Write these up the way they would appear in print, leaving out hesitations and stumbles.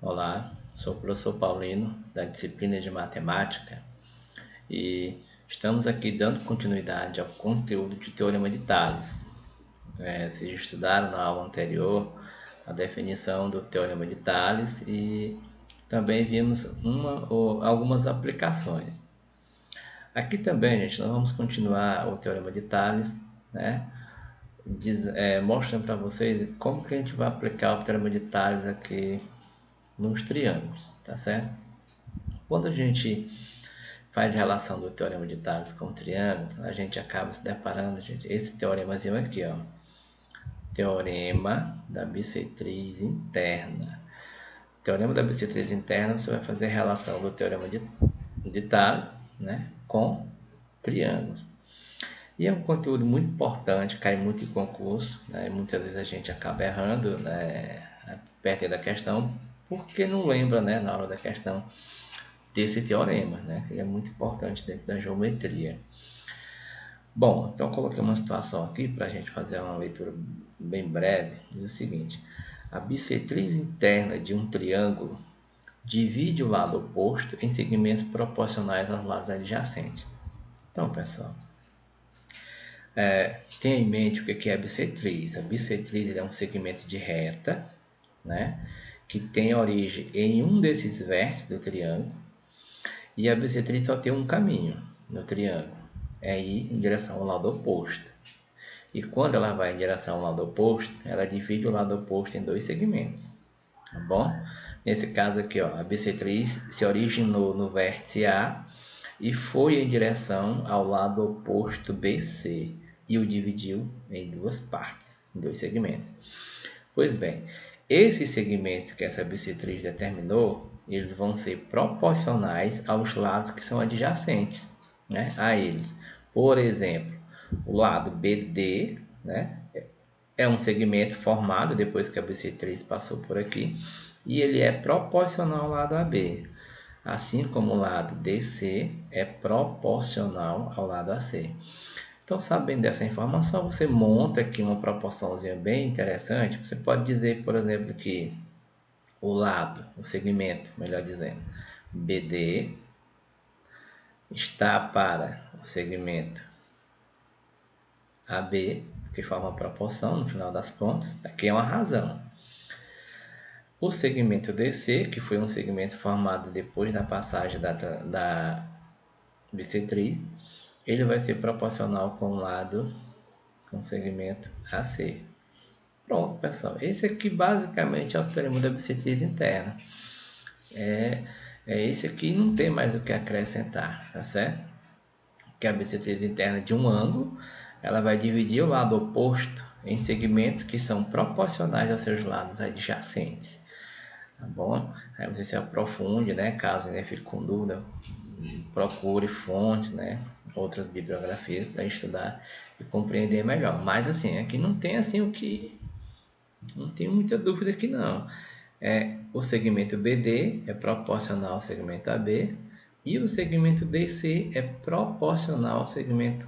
Olá, sou o professor Paulino, da disciplina de Matemática, e estamos aqui dando continuidade ao conteúdo de Teorema de Tales. Vocês estudaram na aula anterior a definição do Teorema de Tales e também vimos algumas aplicações. Aqui também, gente, nós vamos continuar o Teorema de Tales, né? Mostrando para vocês como que a gente vai aplicar o Teorema de Tales aqui nos triângulos, tá certo? Quando a gente faz relação do teorema de Tales com triângulos, a gente acaba se deparando, gente, esse teoremazinho aqui, ó, teorema da bissetriz interna. Teorema da bissetriz interna, você vai fazer relação do teorema de Tales, né, com triângulos. E é um conteúdo muito importante, cai muito em concurso, né, muitas vezes a gente acaba errando, né, perto da questão, porque não lembra, né, na hora da questão, desse teorema, né, que ele é muito importante dentro da geometria. Bom, então coloquei uma situação aqui para a gente fazer uma leitura bem breve. Diz o seguinte: a bissetriz interna de um triângulo divide o lado oposto em segmentos proporcionais aos lados adjacentes. Então, pessoal, tenha em mente o que é a bissetriz. A bissetriz é um segmento de reta, né, que tem origem em um desses vértices do triângulo, e a bissetriz só tem um caminho no triângulo, é ir em direção ao lado oposto. E quando ela vai em direção ao lado oposto, ela divide o lado oposto em dois segmentos, tá bom? Nesse caso aqui, ó, a bissetriz se originou no vértice A e foi em direção ao lado oposto BC e o dividiu em duas partes, em dois segmentos. Pois bem, esses segmentos que essa bissetriz determinou, eles vão ser proporcionais aos lados que são adjacentes, né, a eles. Por exemplo, o lado BD, né, é um segmento formado depois que a bissetriz passou por aqui, e ele é proporcional ao lado AB, assim como o lado DC é proporcional ao lado AC. Então, sabendo dessa informação, você monta aqui uma proporçãozinha bem interessante. Você pode dizer, por exemplo, que o segmento, melhor dizendo, BD está para o segmento AB, que forma a proporção no final das contas. Aqui é uma razão. O segmento DC, que foi um segmento formado depois da passagem da bissetriz, ele vai ser proporcional com o segmento AC. Pronto, pessoal. Esse aqui basicamente é o teorema da bissetriz interna. Esse aqui, não tem mais o que acrescentar, tá certo? Que a bissetriz interna de um ângulo, ela vai dividir o lado oposto em segmentos que são proporcionais aos seus lados adjacentes, tá bom? Aí você se aprofunde, né? Caso ainda fique com dúvida, procure fontes, né? Outras bibliografias para estudar e compreender melhor. Mas assim, aqui não tem assim não tem muita dúvida aqui não. O segmento BD é proporcional ao segmento AB e o segmento DC é proporcional ao segmento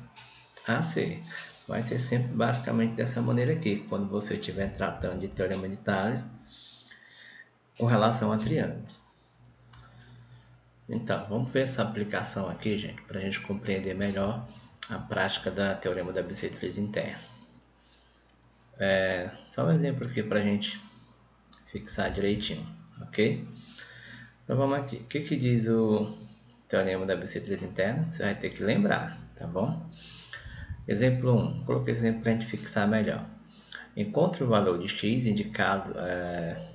AC. Vai ser sempre basicamente dessa maneira aqui, quando você estiver tratando de teorema de Tales com relação a triângulos. Então, vamos ver essa aplicação aqui, gente, para a gente compreender melhor a prática da teorema da bissetriz interna. Só um exemplo aqui para a gente fixar direitinho, ok? Então vamos aqui. O que diz o teorema da bissetriz interna? Você vai ter que lembrar, tá bom? Exemplo 1. Coloquei esse exemplo para a gente fixar melhor. Encontre o valor de x indicado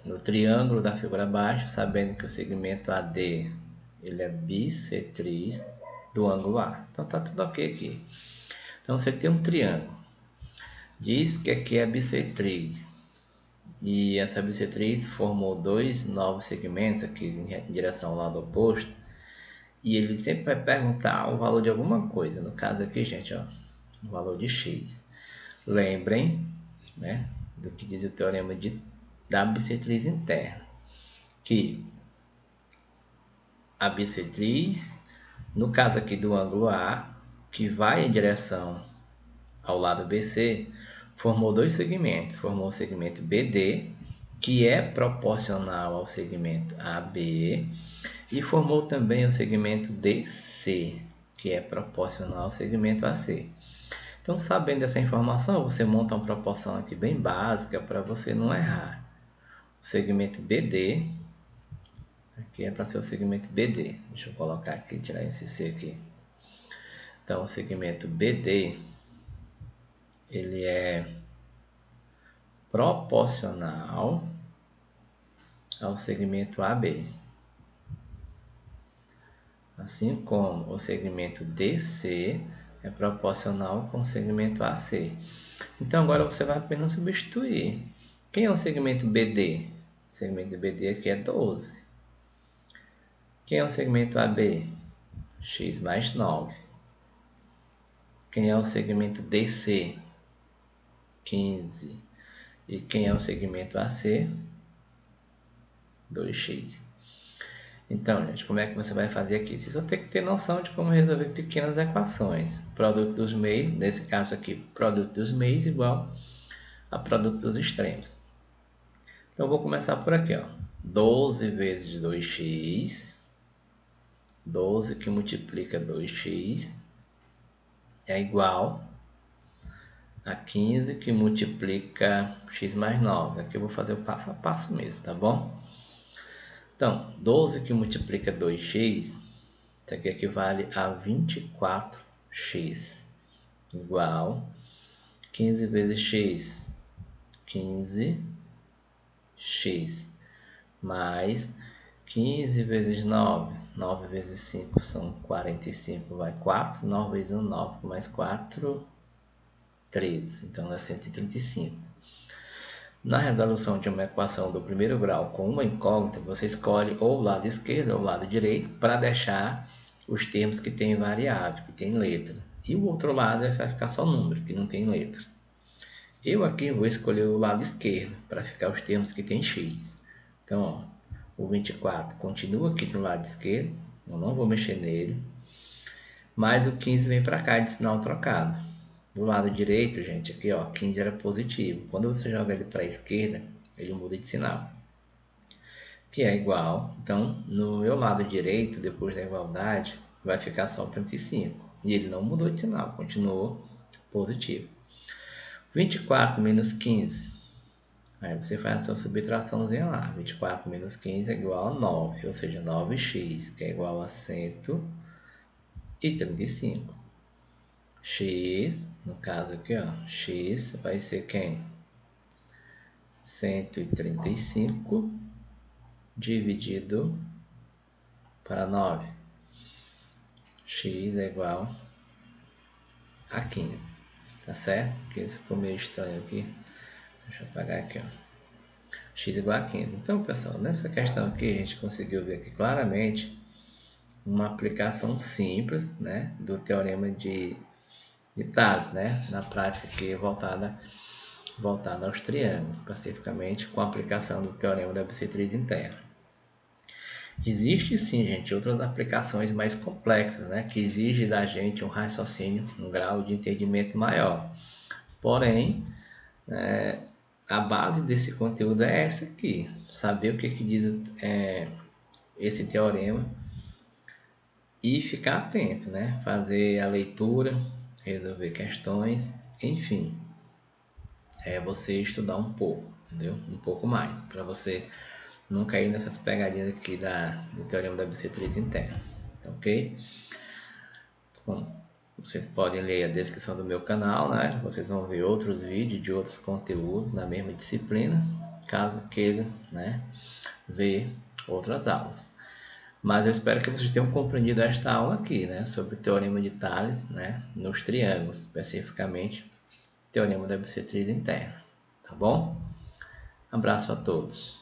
no triângulo da figura abaixo, sabendo que o segmento AD ele é bissetriz do ângulo A. Então tá tudo ok aqui. Então você tem um triângulo. Diz que aqui é bissetriz. E essa bissetriz formou dois novos segmentos aqui em direção ao lado oposto. E ele sempre vai perguntar o valor de alguma coisa. No caso aqui, gente, ó, o valor de x. Lembrem, né, do que diz o teorema da bissetriz interna. Que a bissetriz, no caso aqui do ângulo A, que vai em direção ao lado BC, formou dois segmentos. Formou o segmento BD que é proporcional ao segmento AB, e formou também o segmento DC, que é proporcional ao segmento AC. Então, sabendo dessa informação, você monta uma proporção aqui bem básica para você não errar. O segmento BD, aqui é para ser o segmento BD. Deixa eu colocar aqui, tirar esse C aqui. Então, o segmento BD, ele é proporcional ao segmento AB. Assim como o segmento DC é proporcional com o segmento AC. Então, agora você vai apenas substituir. Quem é o segmento BD? O segmento BD aqui é 12. Quem é o segmento AB? X mais 9. Quem é o segmento DC? 15. E quem é o segmento AC? 2x. Então, gente, como é que você vai fazer aqui? Você só tem que ter noção de como resolver pequenas equações. Produto dos meios, nesse caso aqui, produto dos meios igual a produto dos extremos. Então, eu vou começar por aqui, ó. 12 vezes 2x, 12 que multiplica 2x, é igual a 15 que multiplica x mais 9. Aqui eu vou fazer o passo a passo mesmo, tá bom? Então, 12 que multiplica 2x, isso aqui equivale a 24x, igual 15 vezes x, 15x, mais 15 vezes 9, 9 vezes 5 são 45, vai 4, 9 vezes 1, 9, mais 4, 13, então é 135. Na resolução de uma equação do primeiro grau com uma incógnita, você escolhe ou o lado esquerdo ou o lado direito para deixar os termos que têm variável, que tem letra. E o outro lado vai ficar só número, que não tem letra. Eu aqui vou escolher o lado esquerdo para ficar os termos que tem x. Então, ó, o 24 continua aqui no lado esquerdo, eu não vou mexer nele. Mas o 15 vem para cá de sinal trocado. Do lado direito, gente, aqui ó, 15 era positivo. Quando você joga ele para a esquerda, ele muda de sinal. Que é igual. Então, no meu lado direito, depois da igualdade, vai ficar só 35. E ele não mudou de sinal, continuou positivo. 24 menos 15. Aí você faz a sua subtraçãozinha lá. 24 menos 15 é igual a 9, ou seja, 9x, que é igual a 135. X, no caso aqui, ó, x vai ser quem? 135 dividido para 9. X é igual a 15. Tá certo? Porque isso ficou meio estranho aqui. Deixa eu apagar aqui, ó. X igual a 15. Então, pessoal, nessa questão aqui, a gente conseguiu ver aqui claramente uma aplicação simples, né, do teorema de Tales, né, na prática aqui voltada aos triângulos, especificamente com a aplicação do teorema da bissetriz interna. Existe sim, gente, outras aplicações mais complexas, né, que exigem da gente um raciocínio, um grau de entendimento maior. Porém, a base desse conteúdo é essa aqui, saber o que diz esse teorema e ficar atento, né, fazer a leitura, resolver questões, enfim, você estudar um pouco, entendeu? Um pouco mais, para você não cair nessas pegadinhas aqui do teorema da bissetriz interna, ok? Bom, vocês podem ler a descrição do meu canal, né? Vocês vão ver outros vídeos de outros conteúdos na mesma disciplina, caso queiram, né, ver outras aulas. Mas eu espero que vocês tenham compreendido esta aula aqui, né, sobre o teorema de Tales, né, nos triângulos, especificamente teorema da bissetriz interna, tá bom? Abraço a todos.